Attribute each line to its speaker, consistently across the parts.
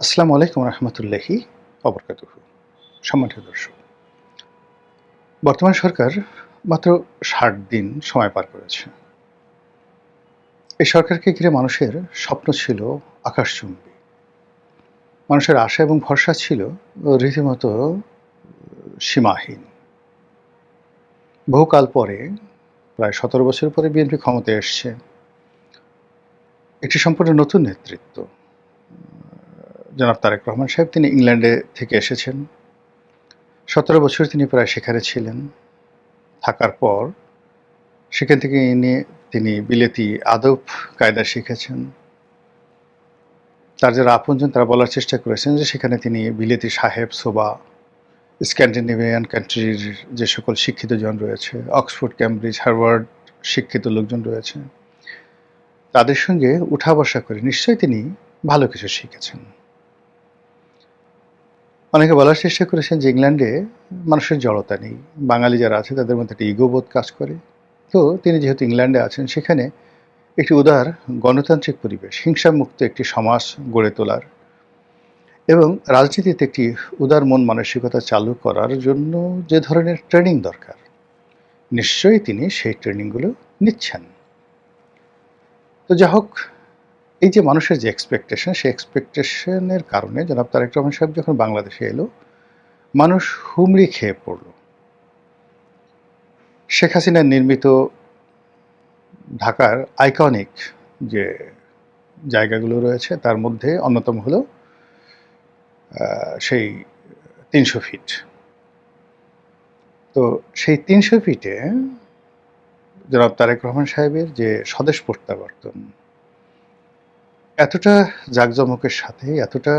Speaker 1: আসসালামু আলাইকুম রহমতুল্লাহি অবরকাতুহু। সম্মানিত দর্শক, বর্তমান সরকার মাত্র ৬০ দিন সময় পার করেছে। এই সরকারকে ঘিরে মানুষের স্বপ্ন ছিল আকাশচুম্বী। মানুষের আশা এবং ভরসা ছিল রীতিমতো সীমাহীন। বহুকাল পরে, প্রায় ১৭ বছর পরে বিএনপি ক্ষমতায় এসছে। একটি সম্পূর্ণ নতুন নেতৃত্ব। জনাব তারেক রহমান সাহেব, তিনি ইংল্যান্ডে থেকে এসেছেন। ১৭ বছর তিনি প্রায় সেখানে ছিলেন। থাকার পর সেখান থেকে তিনি বিলেতি আদব কায়দা শিখেছেন। তার যারা আপনজন তারা বলার চেষ্টা করেছেন যে সেখানে তিনি বিলেতি সাহেব সোবা, স্ক্যান্ডিনেভিয়ান কান্ট্রির যে সকল শিক্ষিত জন রয়েছে, অক্সফোর্ড, ক্যামব্রিজ, হার্ভার্ড শিক্ষিত লোকজন রয়েছে, তাদের সঙ্গে উঠা বসা করে নিশ্চয়ই তিনি ভালো কিছু শিখেছেন। অনেকে বলার চেষ্টা করেছেন যে ইংল্যান্ডে মানুষের জড়তা নেই, বাঙালি যারা আছে তাদের মধ্যে একটা ইগোবোধ কাজ করে। তো তিনি যেহেতু ইংল্যান্ডে আছেন, সেখানে একটি উদার গণতান্ত্রিক পরিবেশ, হিংসামুক্ত একটি সমাজ গড়ে তোলার এবং রাজনীতিতে একটি উদার মন মানসিকতা চালু করার জন্য যে ধরনের ট্রেনিং দরকার, নিশ্চয়ই তিনি সেই ট্রেনিংগুলো নিচ্ছেন। তো যা হোক, এই যে মানুষের যে এক্সপেকটেশন, সেই এক্সপেকটেশনের কারণে জনাব তারেক রহমান সাহেব যখন বাংলাদেশে এলো, মানুষ হুমড়ি খেয়ে পড়ল। শেখ হাসিনার নির্মিত ঢাকার আইকনিক যে জায়গাগুলো রয়েছে, তার মধ্যে অন্যতম হলো সেই ৩০০ ফিট। তো সেই ৩০০ ফিটে জনাব তারেক রহমান সাহেবের যে স্বদেশ প্রত্যাবর্তন, এতটা জাঁকজমকের সাথে, এতটা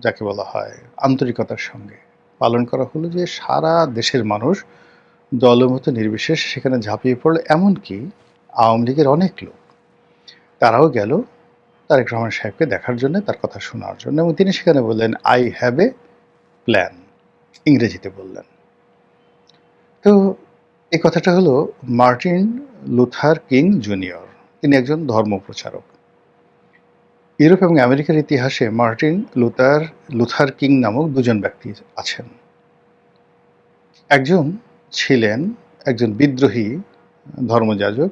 Speaker 1: যাকে বলা হয় আন্তরিকতার সঙ্গে পালন করা হলো যে সারা দেশের মানুষ দলমত নির্বিশেষে সেখানে ঝাঁপিয়ে পড়ল। এমনকি আওয়ামী লীগের অনেক লোক, তারাও গেল তারেক রহমান সাহেবকে দেখার জন্য, তার কথা শোনার জন্য। এবং তিনি সেখানে বললেন, আই হ্যাভ এ প্ল্যান, ইংরেজিতে বললেন। তো এই কথাটা হলো মার্টিন লুথার কিং জুনিয়র। তিনি একজন ধর্মপ্রচারক। ইউরোপ এবং আমেরিকার ইতিহাসে মার্টিন লুথার কিং নামক দুজন ব্যক্তি আছেন। একজন ছিলেন একজন বিদ্রোহী ধর্মযাজক,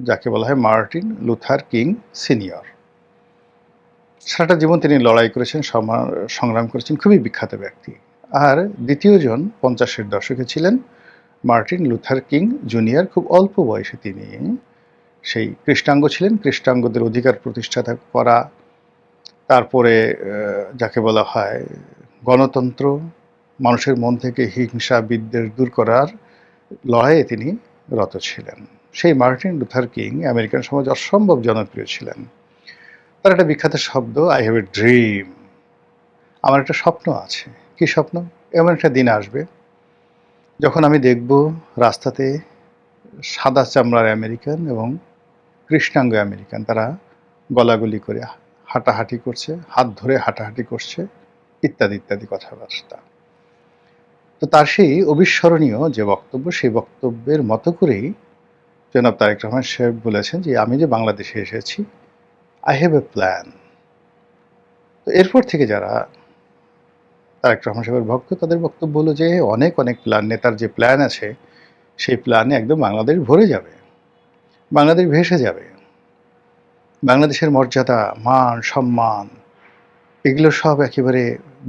Speaker 1: যাকে বলা হয় মার্টিন লুথার কিং সিনিয়র। সারাটা জীবন তিনি লড়াই করেছেন, সংগ্রাম করেছেন, খুবই বিখ্যাত ব্যক্তি। আর দ্বিতীয়জন 50-এর দশকে ছিলেন মার্টিন লুথার কিং জুনিয়র। খুব অল্প বয়সে তিনি সেই কৃষ্ণাঙ্গ ছিলেন। কৃষ্ণাঙ্গদের অধিকার প্রতিষ্ঠা করা, তারপরে যাকে বলা হয় গণতন্ত্র, মানুষের মন থেকে হিংসা বিদ্বেষ দূর করার লড়াইয়ে তিনি রত ছিলেন। সেই মার্টিন লুথার কিং আমেরিকান সমাজে অসম্ভব জনপ্রিয় ছিলেন। তার একটা বিখ্যাত শব্দ, আই হ্যাভ এ ড্রিম, আমার একটা স্বপ্ন আছে। কি স্বপ্ন? এমন একটা দিন আসবে যখন আমি দেখব রাস্তাতে সাদা চামড়ার আমেরিকান এবং কৃষ্ণাঙ্গ আমেরিকান তারা গলাগলি করে হাঁটাহাঁটি করছে, হাত ধরে হাঁটাহাঁটি করছে, ইত্যাদি ইত্যাদি কথাবার্তা। তো তার সেই অবিস্মরণীয় যে বক্তব্য, সেই বক্তব্যের মতো করেই জনাব তারেক রহমান সাহেব বলেছেন যে আমি যে বাংলাদেশে এসেছি, আই হ্যাভ এ প্ল্যান। তো এরপর থেকে যারা তারেক রহমান সাহেবের ভক্ত, তাদের বক্তব্য হলো যে অনেক অনেক প্ল্যান, নেতার যে প্ল্যান আছে সেই প্ল্যানে একদম বাংলাদেশ ভরে যাবে, বাংলাদেশ ভেসে যাবে। বাংলাদেশের মর্যাদা, মান, সম্মান এগুলো সব একেবারে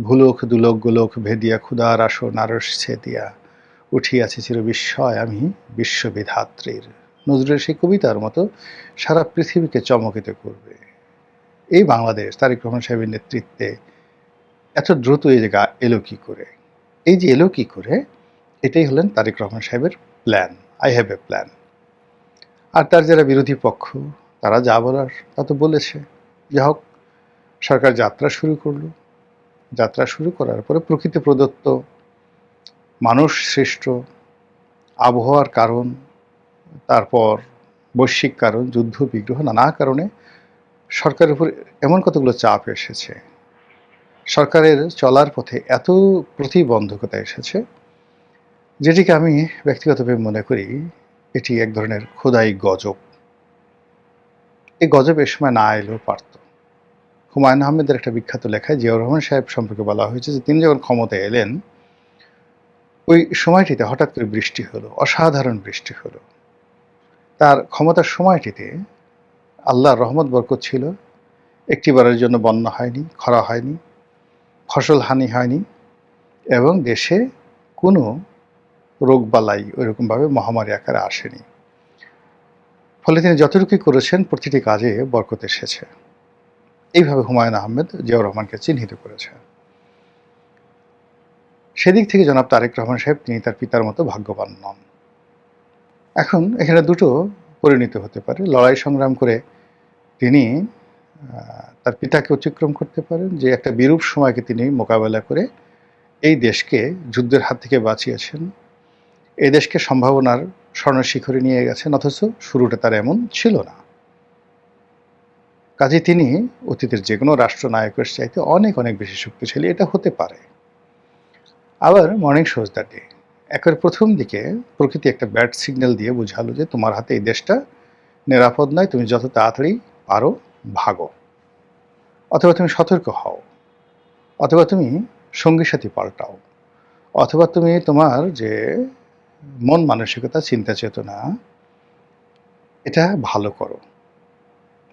Speaker 1: ভুলোক দুলোক গোলোক ভেদিয়া ক্ষুধার আসন আরশ ছেদিয়া উঠিয়াছে চির বিস্ময় আমি বিশ্ববিধাত্রীর। নজরুলের সেই কবিতার মতো সারা পৃথিবীকে চমকিত করবে এই বাংলাদেশ তারেক রহমান সাহেবের নেতৃত্বে। এত দ্রুত এই জায়গা এলো কি করে? এই যে এলো কি করে, এটাই হলেন তারেক রহমান সাহেবের plan, I have a plan. আর তার যারা বিরোধী পক্ষ, তারা যা বলার তা তো বলেছে। যা হোক, সরকার যাত্রা শুরু করলো। যাত্রা শুরু করার পরে প্রকৃতি প্রদত্ত, মানুষ সৃষ্ট আবহাওয়ার কারণ, তারপর বৈশ্বিক কারণ, যুদ্ধ বিগ্রহ, নানা কারণে সরকারের উপর এমন কতগুলো চাপ এসেছে, সরকারের চলার পথে এত প্রতিবন্ধকতা এসেছে, যেটিকে আমি ব্যক্তিগতভাবে মনে করি এটি এক ধরনের খোদাই গজব। এই গজব এ সময় না এলেও পারত। হুমায়ুন আহমেদের একটা বিখ্যাত লেখায় জিয়াউর রহমান সাহেব সম্পর্কে বলা হয়েছে যে তিনি যখন ক্ষমতায় এলেন ওই সময়টিতে হঠাৎ করে বৃষ্টি হলো, অসাধারণ বৃষ্টি হলো। তার ক্ষমতার সময়টিতে আল্লাহর রহমত বরকত ছিল, একটিবারের জন্য বন্যা হয়নি, খরা হয়নি, ফসল হানি হয়নি এবং দেশে কোনো রোগবালাই ওইরকমভাবে মহামারী আকারে আসেনি। ফলে তিনি যতটুকুই করেছেন প্রতিটি কাজে বরকত এসেছে। এইভাবে হুমায়ুন আহমেদ জিয়াউর রহমানকে চিহ্নিত করেছে। সেদিক থেকে জনাব তারেক রহমান সাহেব তিনি তার পিতার মতো ভাগ্যবান নন। এখন এখানে দুটো পরিণত হতে পারে। লড়াই সংগ্রাম করে তিনি তার পিতাকে অতিক্রম করতে পারেন, যে একটা বিরূপ সময়কে তিনি মোকাবেলা করে এই দেশকে যুদ্ধের হাত থেকে বাঁচিয়েছেন, এই দেশকে সম্ভাবনার স্বর্ণশিখরে নিয়ে গেছেন, অথচ শুরুটা তার এমন ছিল না। কাজে তিনি অতীতের যে কোনো রাষ্ট্রনায়কের চাইতে অনেক অনেক বেশি শক্তিশালী, এটা হতে পারে। আবার মর্নিং শোজ দ্য ডে, একের প্রথম দিকে প্রকৃতি একটা ব্যাড সিগন্যাল দিয়ে বোঝালো যে তোমার হাতে এই দেশটা নিরাপদ নয়, তুমি যত তাড়াতাড়ি পারো ভাগো, অথবা তুমি সতর্ক হও, অথবা তুমি সঙ্গী সাথী পাল্টাও, অথবা তুমি তোমার যে মন মানসিকতা, চিন্তা চেতনা, এটা ভালো করো,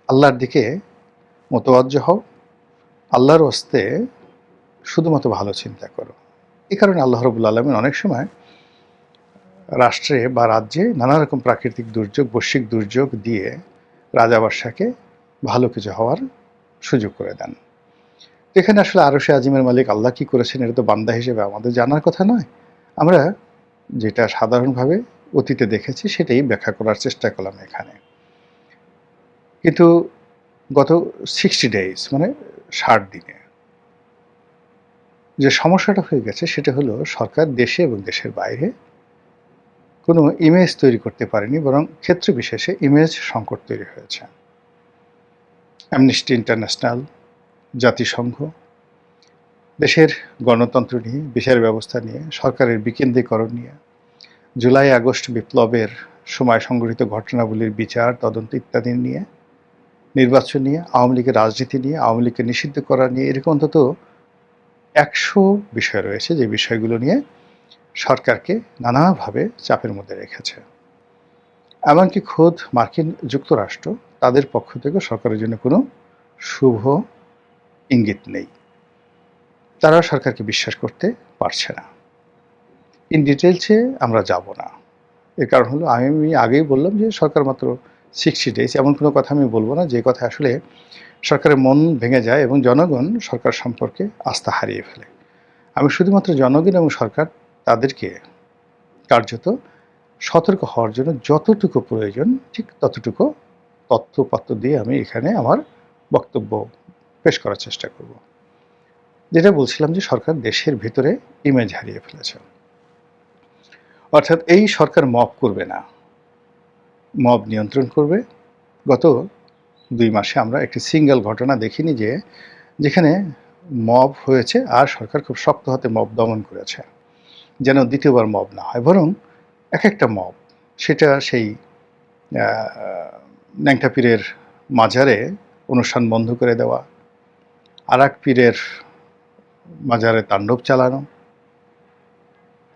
Speaker 1: আল্লাহর দিকে মোতওয়াজ্জ হও, আল্লাহর হস্তে শুধুমাত্র ভালো চিন্তা করো। এই কারণে আল্লাহ রাব্বুল আলামিন অনেক সময় রাষ্ট্রে বা রাজ্যে নানা রকম প্রাকৃতিক দুর্যোগ, বৈশ্বিক দুর্যোগ দিয়ে রাজা বাদশাকে ভালো কিছু হওয়ার সুযোগ করে দেন। এখানে আসলে আরশে আজিমের মালিক আল্লাহ কি করেছেন এটা তো বান্দা হিসেবে আমাদের জানার কথা নয়। আমরা যেটা সাধারণভাবে অতীতে দেখেছি সেটাই ব্যাখ্যা করার চেষ্টা করলাম এখানে। কিন্তু গত 60 ডেজ মানে 60 দিনে যে সমস্যাটা হয়ে গেছে সেটা হলো সরকার দেশে এবং দেশের বাইরে কোনো ইমেজ তৈরি করতে পারেনি, বরং ক্ষেত্র বিশেষে ইমেজ সংকট তৈরি হয়েছে। অ্যামনেস্টি ইন্টারন্যাশনাল, জাতিসংঘ দেশের গণতন্ত্র নিয়ে, বিচার ব্যবস্থা নিয়ে, সরকারের বিকেন্দ্রীকরণ নিয়ে, জুলাই আগস্ট বিপ্লবের সময় সংঘটিত ঘটনাবলীর বিচার তদন্ত ইত্যাদি নিয়ে, নির্বাচন নিয়ে, আওয়ামী লীগের রাজনীতি নিয়ে, আওয়ামী লীগকে নিষিদ্ধ করা নিয়ে, এরকম অন্তত 100 বিষয় রয়েছে যে বিষয়গুলো নিয়ে সরকারকে নানাভাবে চাপের মধ্যে রেখেছে। এমনকি খোদ মার্কিন যুক্তরাষ্ট্র তাদের পক্ষ থেকে সরকারের জন্য কোনো শুভ ইঙ্গিত নেই, তারা সরকারকে বিশ্বাস করতে পারছে না। ইন ডিটেলসে আমরা যাব না, এর কারণ হলো আমি আগেই বললাম যে সরকার মাত্র 60 ডেজ, এমন কোনো কথা আমি বলবো না যে কথা আসলে সরকারের মন ভেঙে যায় এবং জনগণ সরকার সম্পর্কে আস্থা হারিয়ে ফেলে। আমি শুধুমাত্র জনগণ এবং সরকার তাদেরকে কার্যত সতর্ক হওয়ার জন্য যতটুকু প্রয়োজন ঠিক ততটুকু তথ্যপত্র দিয়ে আমি এখানে আমার বক্তব্য পেশ করার চেষ্টা করব। যেটা বলছিলাম যে সরকার দেশের ভিতরে ইমেজ হারিয়ে ফেলেছে, অর্থাৎ এই সরকার মব করবে না, মব নিয়ন্ত্রণ করবে। গত 2 মাসে আমরা একটি সিঙ্গেল ঘটনা দেখিনি যে যেখানে মব হয়েছে আর সরকার খুব শক্ত হাতে মব দমন করেছে, যেন দ্বিতীয়বার মব না হয়। বরং এক একটা মব, সেটা সেই ন্যাংটা পীরের মাজারে অনুষ্ঠান বন্ধ করে দেওয়া, আর এক পীরের মাজারে তাণ্ডব চালানো,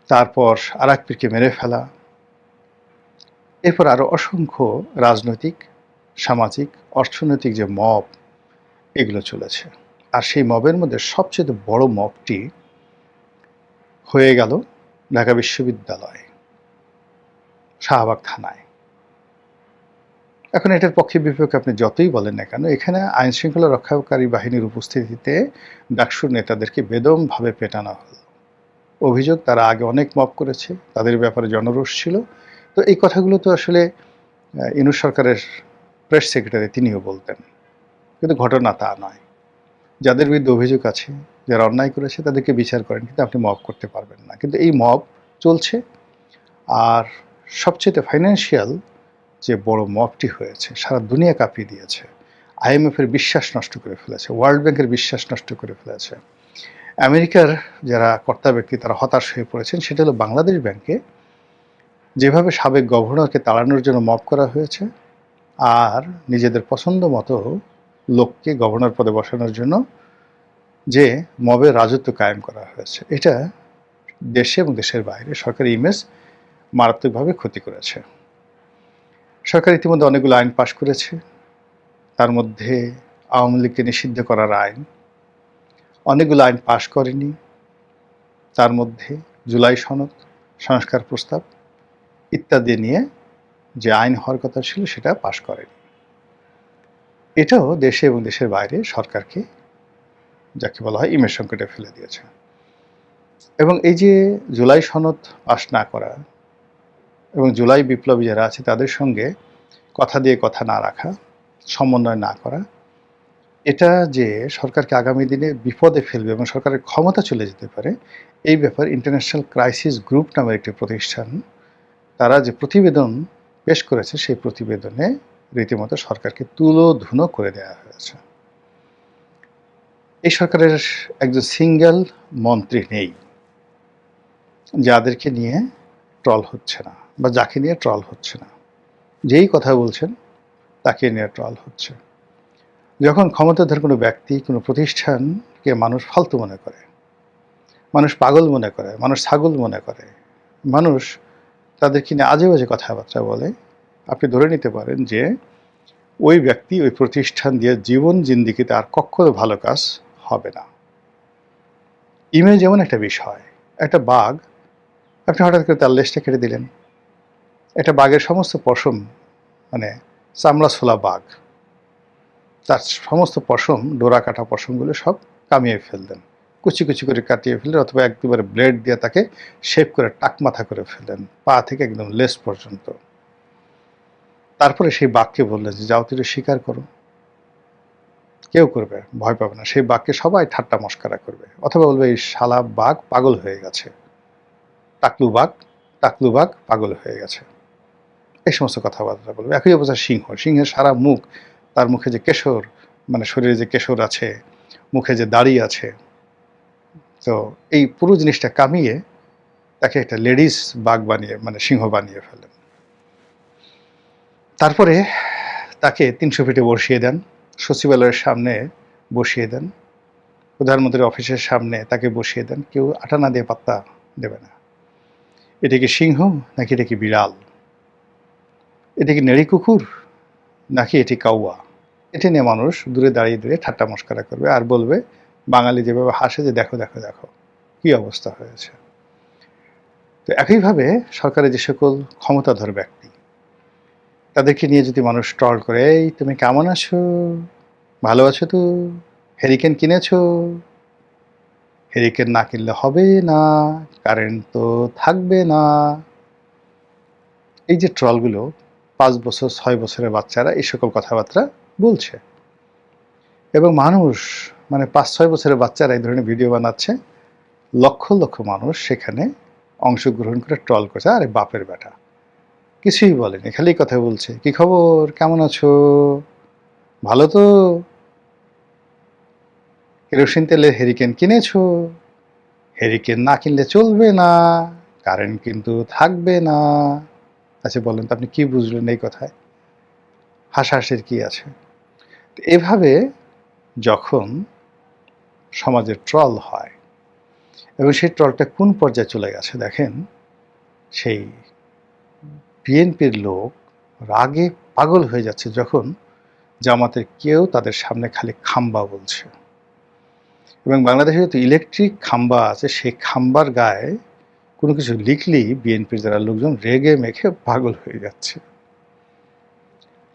Speaker 1: তারপর আর এক পীরকে মেরে ফেলা, এরপর আরও অসংখ্য রাজনৈতিক, সামাজিক, অর্থনৈতিক যে মব, এগুলো চলেছে। আর সেই মবের মধ্যে সবচেয়ে বড় মবটি হয়ে গেল ঢাকা বিশ্ববিদ্যালয় শাহবাগ থানায়। এখন এটার পক্ষে বিপক্ষে আপনি যতই বলেন না কেন, এখানে আইন শৃঙ্খলা রক্ষাকারী বাহিনীর উপস্থিতিতে ডাকসুর নেতাদেরকে বেদমভাবে পেটানো হলো। অভিযোগ তারা আগে অনেক মব করেছে, তাদের ব্যাপারে জনরোষ ছিল। তো এই কথাগুলো তো আসলে ইউনূস সরকারের প্রেস সেক্রেটারি তিনিও বলতেন, কিন্তু ঘটনা তা নয়। যাদের বিরুদ্ধে অভিযোগ আছে, যারা অন্যায় করেছে তাদেরকে বিচার করেন, কিন্তু আপনি মব করতে পারবেন না। কিন্তু এই মব চলছে। আর সবচেয়ে ফাইন্যান্সিয়াল যে বড় মবটি হয়েছে, সারা দুনিয়া কাঁপিয়ে দিয়েছে, আইএমএফের বিশ্বাস নষ্ট করে ফেলেছে, ওয়ার্ল্ড ব্যাংকের বিশ্বাস নষ্ট করে ফেলেছে, আমেরিকার যারা কর্তা ব্যক্তি তারা হতাশ হয়ে পড়েছেন। সেটা হলো বাংলাদেশ ব্যাংকে যেভাবে সাবেক গভর্নরকে তাড়ানোর জন্য মব করা হয়েছে আর নিজেদের পছন্দ মতো লোককে গভর্নর পদে বসানোর জন্য যে মবের রাজত্ব কায়েম করা হয়েছে, এটা দেশে এবং দেশের বাইরে সরকারি ইমেজ মারাত্মকভাবে ক্ষতি করেছে। সরকার ইতিমধ্যে অনেকগুলো আইন পাশ করেছে, তার মধ্যে আওয়ামী লীগকে নিষিদ্ধ করার আইন, অনেকগুলো আইন পাশ করেনি, তার মধ্যে জুলাই সনদ, সংস্কার প্রস্তাব ইত্যাদি নিয়ে যে আইন হওয়ার কথা ছিল সেটা পাশ করেনি। এটাও দেশে এবং দেশের বাইরে সরকারকে, যাকে বলা হয়, ইমেজ সংকটে ফেলে দিয়েছে। এবং এই যে জুলাই সনদ পাশ না করা এবং জুলাই বিপ্লবী যারা আছে তাদের সঙ্গে কথা দিয়ে কথা না রাখা, সমন্বয় না করা, এটা যে সরকারকে আগামী দিনে বিপদে ফেলবে এবং সরকারের ক্ষমতা চলে যেতে পারে, এই ব্যাপার ইন্টারন্যাশনাল ক্রাইসিস গ্রুপ নামের একটি প্রতিষ্ঠান তারা যে প্রতিবেদন পেশ করেছে, সেই প্রতিবেদনে রীতিমতো সরকারকে তুলোধুনো করে দেওয়া হয়েছে। এই সরকারের একজন সিঙ্গেল মন্ত্রী নেই যাদেরকে নিয়ে ট্রল হচ্ছে না, বা যাকে নিয়ে ট্রল হচ্ছে না। যেই কথা বলছেন তাকে নিয়ে ট্রল হচ্ছে। যখন ক্ষমতাধর কোনো ব্যক্তি, কোনো প্রতিষ্ঠানকে মানুষ ফালতু মনে করে, মানুষ পাগল মনে করে, মানুষ ছাগল মনে করে, মানুষ তাদেরকে নিয়ে আজে বাজে কথাবার্তা বলে, আপনি ধরে নিতে পারেন যে ওই ব্যক্তি, ওই প্রতিষ্ঠান দিয়ে জীবন জিন্দিগিতে আর কখনো ভালো কাজ হবে না। ইমেজ যেমন একটা বিষয়, একটা বাঘ, আপনি হঠাৎ করে তার লেজটা কেটে দিলেন, একটা বাঘের সমস্ত পশম, মানে চামড়া ছোলা বাঘ, তার সমস্ত পশম, ডোরা কাটা পশমগুলো সব কামিয়ে ফেললেন, কুচি কুচি করে কাটিয়ে ফেললেন, অথবা একেবারে ব্লেড দিয়ে তাকে শেপ করে টাকমাথা করে ফেললেন, পা থেকে একদম লেজ পর্যন্ত। তারপরে সেই বাঘকে বললেন যে যাও তুই শিকার করো। কেউ করবে, ভয় পাবে না। সেই বাঘকে সবাই ঠাট্টা মস্করা করবে, অথবা বলবে এই শালা বাঘ পাগল হয়ে গেছে, টাকলু বাঘ, টাকলু বাঘ পাগল হয়ে গেছে, এই সমস্ত কথাবার্তা বলবে। একই অবস্থা সিংহ, সিংহের সারা মুখ, তার মুখে যে কেশর, মানে শরীরে যে কেশর আছে, মুখে যে দাড়ি আছে, তো এই পুরো জিনিসটা কামিয়ে তাকে একটা লেডিস বাঘ বানিয়ে, মানে সিংহ বানিয়ে ফেলেন। তারপরে তাকে 300 ফিটে বসিয়ে দেন, সচিবালয়ের সামনে বসিয়ে দেন, প্রধানমন্ত্রীর অফিসের সামনে তাকে বসিয়ে দেন, কেউ আটা না দিয়ে পাত্তা দেবে না। এটা কি সিংহ নাকি এটা কি বিড়াল, এটা কি নেড়ি কুকুর নাকি এটি কাউয়া, এটা নিয়ে মানুষ দূরে দাঁড়িয়ে দূরে ঠাট্টা মস্করা করবে আর বলবে, বাঙালি যেভাবে হাসে যে দেখো দেখো দেখো কি অবস্থা হয়েছে। তো একইভাবে সরকারের যে সকল ক্ষমতাধর ব্যক্তি, তাদেরকে নিয়ে যদি মানুষ ট্রল করে, এই তুমি কেমন আছো, ভালো আছো তো, হেরিকেন কিনেছো, হেরিকেন না কিনলে হবে না, কারেন্ট তো থাকবে না, এই যে ট্রলগুলো 5 বছর 6 বছরের বাচ্চারা এই সকল কথাবার্তা বলছে, এবং মানুষ, মানে 5-6 বছরের বাচ্চারা এই ধরনের ভিডিও বানাচ্ছে, লক্ষ লক্ষ মানুষ সেখানে অংশগ্রহণ করে ট্রল করছে। আরে বাপের বেটা, কিছুই বলেনি, খালি কথা বলছে, কি খবর, কেমন আছো, ভালো তো, কেরোসিন তেলের হেরিকেন কিনেছো, হেরিকেন না কিনলে চলবে না, কারেন্ট কিন্তু থাকবে না। আচ্ছা বলেন তো আপনি কি বুঝলেন এই কথায়, হাসাহাসির কি আছে? এভাবে যখন সমাজে ট্রল হয়, এবং সেই ট্রলটা কোন পর্যায়ে চলে গেছে দেখেন, সেই বিএনপির লোক রাগে পাগল হয়ে যাচ্ছে যখন জামাতের কেউ তাদের সামনে খালি খাম্বা বলছে, এবং বাংলাদেশে যেহেতু ইলেকট্রিক খাম্বা আছে, সেই খাম্বার গায়ে কোনো কিছু লিখলেই বিএনপির যারা লোকজন রেগে মেখে পাগল হয়ে যাচ্ছে।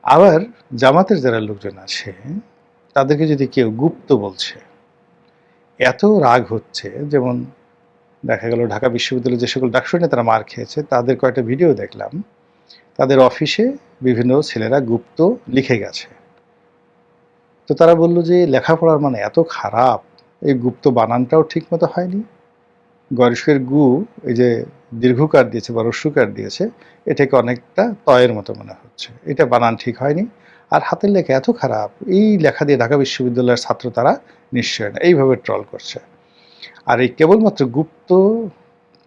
Speaker 1: আবার জামাতের যারা লোকজন আছে তাদেরকে যদি কেউ গুপ্ত বলছে, এত রাগ হচ্ছে। যেমন দেখা গেল ঢাকা বিশ্ববিদ্যালয়ে যে সকল ডাকসু নেতারা মার খেয়েছে, তাদের কয়েকটা ভিডিও দেখলাম, তাদের অফিসে বিভিন্ন ছেলেরা গুপ্ত লিখে গেছে। তো তারা বলল যে লেখাপড়ার মানে এত খারাপ, এই গুপ্ত বানানটাও ঠিক মতো হয়নি, গরিষ্কের গু এই যে দীর্ঘকার দিয়েছে বা রস্যুকার দিয়েছে, এটাকে অনেকটা তয়ের মতো মনে হচ্ছে, এটা বানান ঠিক হয়নি, আর হাতের লেখা এত খারাপ, এই লেখা দিয়ে ঢাকা বিশ্ববিদ্যালয়ের ছাত্র তারা নিশ্চয় না, এইভাবে ট্রল করছে। আর এই কেবলমাত্র গুপ্ত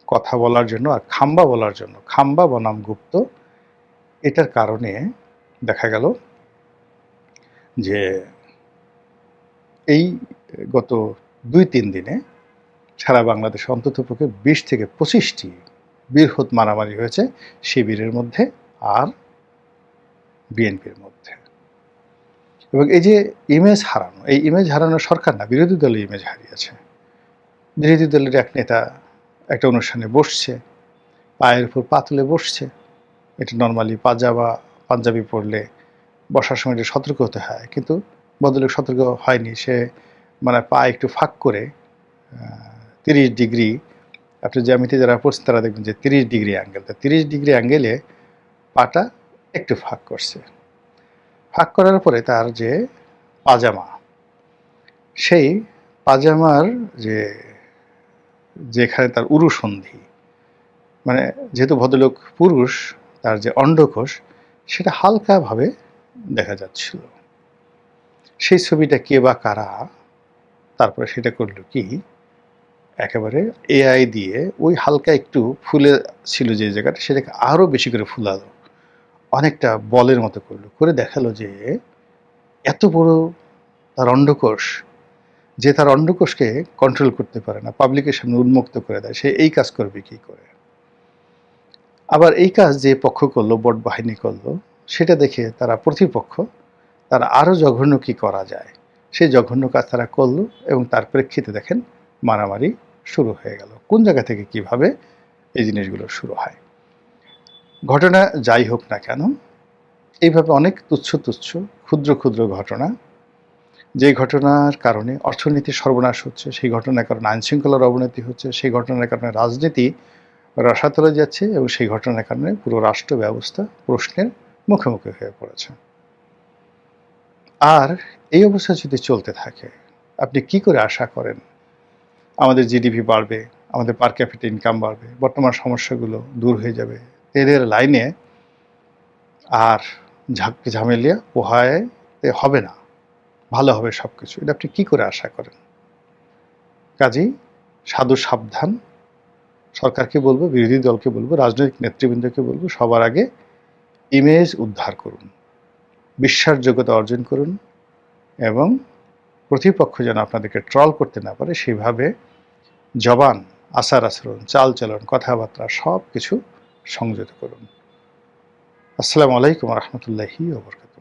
Speaker 1: কথা বলার জন্য আর খাম্বা বলার জন্য, খাম্বা বনাম গুপ্ত, এটার কারণে দেখা গেল যে এই গত ২-৩ দিনে সারা বাংলাদেশে অন্ততপক্ষে ২০ থেকে ২৫টি বৃহৎ মারামারি হয়েছে শিবিরের মধ্যে আর বিএনপির মধ্যে। এবং এই যে ইমেজ হারানো, এই ইমেজ হারানো সরকার না, বিরোধী দলের ইমেজ হারিয়েছে। বিরোধী দলের এক নেতা একটা অনুষ্ঠানে বসছে, পায়ের উপর পা তুলে বসছে। এটা নর্মালি পাঞ্জাবি পরলে বসার সময় একটু সতর্ক হতে হয়, কিন্তু ভদ্রলোক সতর্ক হয়নি। সে মানে পা একটু ফাঁক করে ৩০ ডিগ্রি, আপনি জ্যামিতি যারা পড়ছেন তারা দেখবেন যে ৩০ ডিগ্রি অ্যাঙ্গেল, ৩০ ডিগ্রি অ্যাঙ্গেলে পাটা একটু ফাঁক করছে। ফাঁক করার পরে তার যে পাজামা, সেই পাজামার যেখানে তার উরুসন্ধি, মানে যেহেতু ভদ্রলোক পুরুষ, তার যে অন্ডকোষ সেটা হালকাভাবে দেখা যাচ্ছিল। সেই ছবিটা কে বা কারা তারপরে সেটা করলো কি, একেবারে এআই দিয়ে ওই হালকা একটু ফুলে ছিল যে জায়গাটা, সেটাকে আরও বেশি করে ফুলালো, অনেকটা বলের মতো করলো, করে দেখালো যে এত বড় তার অন্ডকোষ, যে তার অন্ডকোষকে কন্ট্রোল করতে পারে না, পাবলিকের সামনে উন্মুক্ত করে দেয়, সে এই কাজ করবে কি করে। আবার এই কাজ যে পক্ষ করলো, বট বাহিনী করলো, সেটা দেখে তারা প্রতিপক্ষ, তারা আরও জঘন্য কি করা যায় সেই জঘন্য কাজ তারা করলো, এবং তার প্রেক্ষিতে দেখেন মারামারি শুরু হয়ে গেল। কোন জায়গা থেকে কিভাবে এই জিনিসগুলো শুরু হয়। ঘটনা যাই হোক না কেন, এইভাবে অনেক তুচ্ছ ক্ষুদ্র ক্ষুদ্র ঘটনা, যে ঘটনার কারণে অর্থনীতির সর্বনাশ হচ্ছে, সেই ঘটনার কারণে আইনশৃঙ্খলার অবনতি হচ্ছে, সেই ঘটনার কারণে রাজনীতি রসাতলে যাচ্ছে, এবং সেই ঘটনার কারণে পুরো রাষ্ট্র ব্যবস্থা প্রশ্নের মুখোমুখি হয়ে পড়েছে। আর এই অবস্থা যদি চলতে থাকে, আপনি কি করে আশা করেন আমাদের জিডিপি বাড়বে, আমাদের পার ক্যাপিটা ইনকাম বাড়বে, বর্তমান সমস্যাগুলো দূর হয়ে যাবে, তেলের লাইনে আর ঝামেলিয়া পোহাতে হবে না, ভালো হবে সব কিছু, এটা আপনি কী করে আশা করেন? কাজেই সাধু সাবধান। সরকারকে বলবো, বিরোধী দলকে বলবো, রাজনৈতিক নেতৃবৃন্দকে বলবো, সবার আগে ইমেজ উদ্ধার করুন, বিশ্বাসযোগ্যতা অর্জন করুন, এবং প্রতিপক্ষ যেন আপনাদেরকে ট্রল করতে না পারে সেভাবে জবান, আচার আচরণ, চালচলন, কথাবার্তা সব কিছু সংযত করুন। আসসালামু আলাইকুম রহমতুল্লাহি ওয়া বারাকাতুহু।